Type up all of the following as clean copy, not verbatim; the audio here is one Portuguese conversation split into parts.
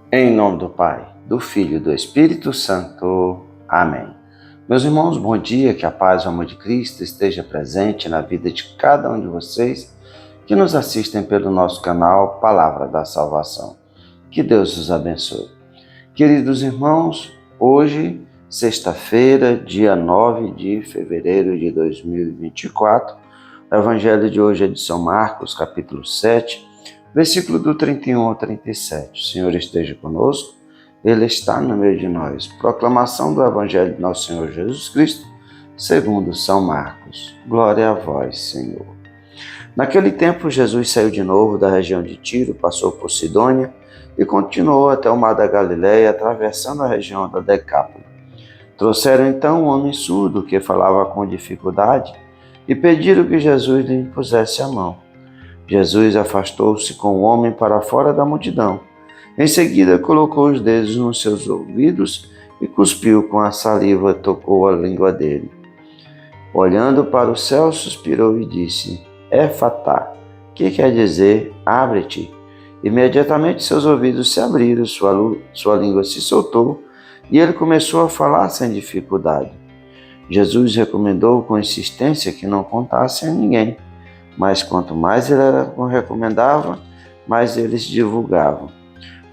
Em nome do Pai, do Filho e do Espírito Santo. Amém. Meus irmãos, bom dia, que a paz e o amor de Cristo esteja presente na vida de cada um de vocês que nos assistem pelo nosso canal Palavra da Salvação. Que Deus os abençoe. Queridos irmãos, hoje, sexta-feira, dia 9 de fevereiro de 2024, o Evangelho de hoje é de São Marcos, capítulo 7, versículo do 31 ao 37. O Senhor esteja conosco, Ele está no meio de nós. Proclamação do Evangelho de nosso Senhor Jesus Cristo, segundo São Marcos. Glória a vós, Senhor. Naquele tempo, Jesus saiu de novo da região de Tiro, passou por Sidônia e continuou até o mar da Galileia, atravessando a região da Decápole. Trouxeram então um homem surdo que falava com dificuldade e pediram que Jesus lhe impusesse a mão. Jesus afastou-se com o homem para fora da multidão. Em seguida, colocou os dedos nos seus ouvidos e cuspiu com a saliva, tocou a língua dele. Olhando para o céu, suspirou e disse: Éfatá, que quer dizer, abre-te. Imediatamente seus ouvidos se abriram, sua língua se soltou e ele começou a falar sem dificuldade. Jesus recomendou com insistência que não contasse a ninguém, mas quanto mais ele recomendava, mais eles divulgavam.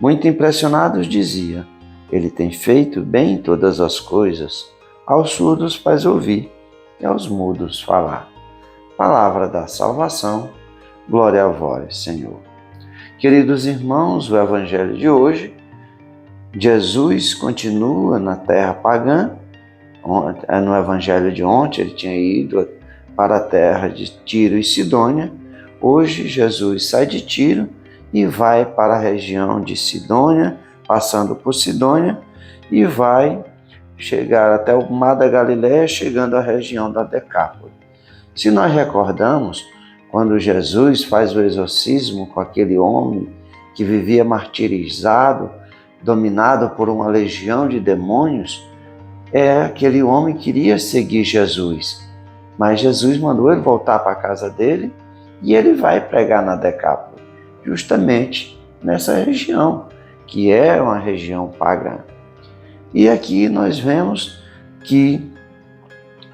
Muito impressionados dizia: Ele tem feito bem todas as coisas, aos surdos faz ouvir e aos mudos falar. Palavra da salvação, glória a vós, Senhor. Queridos irmãos, o Evangelho de hoje, Jesus continua na terra pagã. No Evangelho de ontem ele tinha ido para a terra de Tiro e Sidônia. Hoje Jesus sai de Tiro e vai para a região de Sidônia, passando por Sidônia, e vai chegar até o mar da Galileia, chegando à região da Decápole. Se nós recordamos, quando Jesus faz o exorcismo com aquele homem que vivia martirizado, dominado por uma legião de demônios, aquele homem queria seguir Jesus, mas Jesus mandou ele voltar para a casa dele e ele vai pregar na Decápole, justamente nessa região, que é uma região pagã. E aqui nós vemos que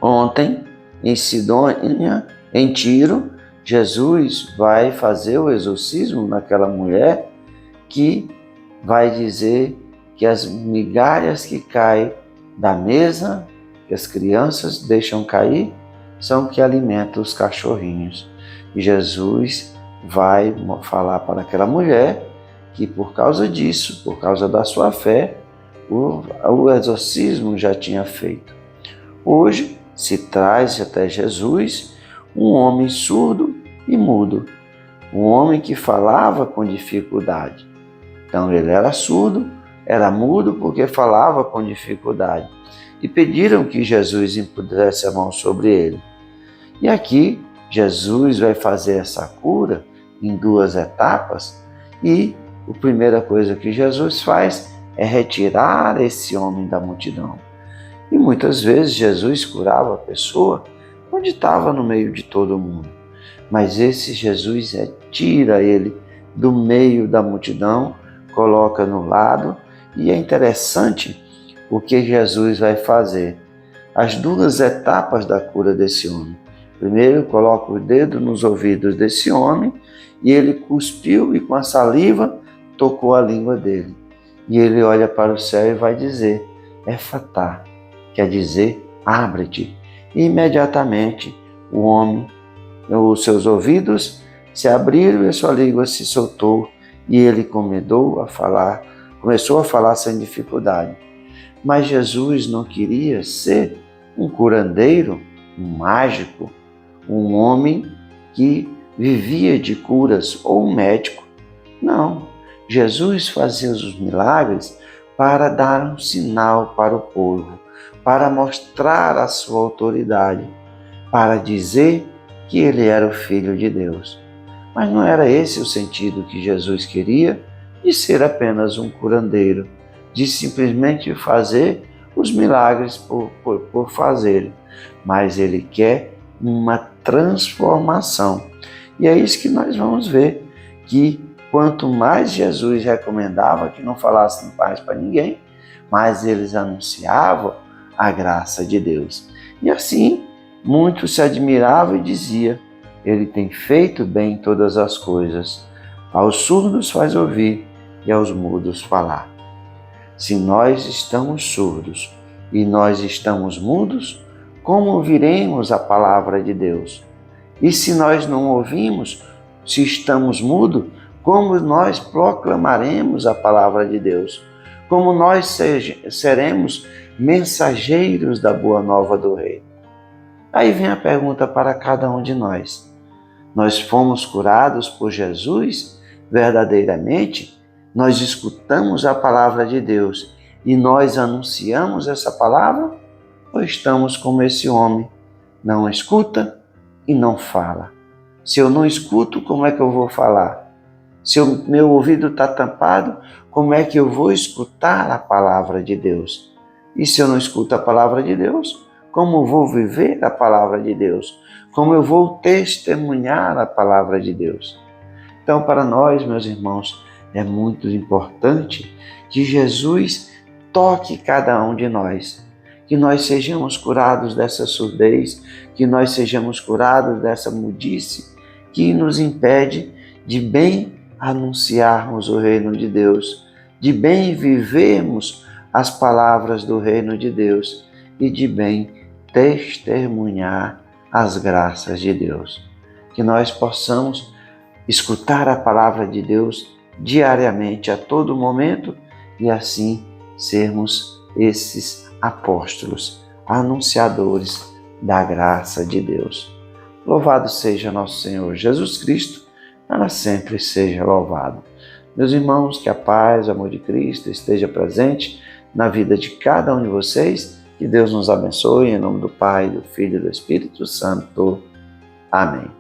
ontem, em Sidônia, em Tiro, Jesus vai fazer o exorcismo naquela mulher que vai dizer que as migalhas que caem da mesa, que as crianças deixam cair, são que alimentam os cachorrinhos. E Jesus vai falar para aquela mulher que por causa disso, por causa da sua fé, o exorcismo já tinha feito. Hoje se traz até Jesus um homem surdo e mudo, um homem que falava com dificuldade. Então ele era surdo, era mudo porque falava com dificuldade. E pediram que Jesus impusesse a mão sobre ele. E aqui Jesus vai fazer essa cura em duas etapas, e a primeira coisa que Jesus faz é retirar esse homem da multidão. E muitas vezes Jesus curava a pessoa onde estava no meio de todo mundo. Mas esse Jesus tira ele do meio da multidão, coloca no lado, e é interessante o que Jesus vai fazer. As duas etapas da cura desse homem. Primeiro, coloca o dedo nos ouvidos desse homem e ele cuspiu e com a saliva tocou a língua dele. E ele olha para o céu e vai dizer: Éfatá, quer dizer, abre-te. E imediatamente o homem, os seus ouvidos se abriram e a sua língua se soltou e ele começou a falar sem dificuldade. Mas Jesus não queria ser um curandeiro, um mágico, um homem que vivia de curas ou um médico. Não, Jesus fazia os milagres para dar um sinal para o povo, para mostrar a sua autoridade, para dizer que ele era o Filho de Deus. Mas não era esse o sentido que Jesus queria de ser apenas um curandeiro, de simplesmente fazer os milagres por fazer, mas ele quer uma transformação. E é isso que nós vamos ver, que quanto mais Jesus recomendava que não falassem paz para ninguém, mais eles anunciavam a graça de Deus. E assim, muitos se admiravam e diziam: ele tem feito bem todas as coisas. Aos surdos faz ouvir e aos mudos falar. Se nós estamos surdos e nós estamos mudos, como ouviremos a palavra de Deus? E se nós não ouvimos, se estamos mudos, como nós proclamaremos a palavra de Deus? Como nós seremos mensageiros da boa nova do Rei? Aí vem a pergunta para cada um de nós. Nós fomos curados por Jesus verdadeiramente? Nós escutamos a palavra de Deus e nós anunciamos essa palavra? Ou estamos como esse homem, não escuta e não fala? Se eu não escuto, como é que eu vou falar? Se o meu ouvido está tampado, como é que eu vou escutar a palavra de Deus? E se eu não escuto a palavra de Deus, como vou viver a palavra de Deus? Como eu vou testemunhar a palavra de Deus? Então, para nós, meus irmãos, é muito importante que Jesus toque cada um de nós, que nós sejamos curados dessa surdez, que nós sejamos curados dessa mudice que nos impede de bem anunciarmos o reino de Deus, de bem vivermos as palavras do reino de Deus e de bem testemunhar as graças de Deus. Que nós possamos escutar a palavra de Deus diariamente, a todo momento, e assim sermos esses apóstolos, anunciadores da graça de Deus. Louvado seja nosso Senhor Jesus Cristo, para sempre seja louvado. Meus irmãos, que a paz, o amor de Cristo esteja presente na vida de cada um de vocês. Que Deus nos abençoe, em nome do Pai, do Filho e do Espírito Santo. Amém.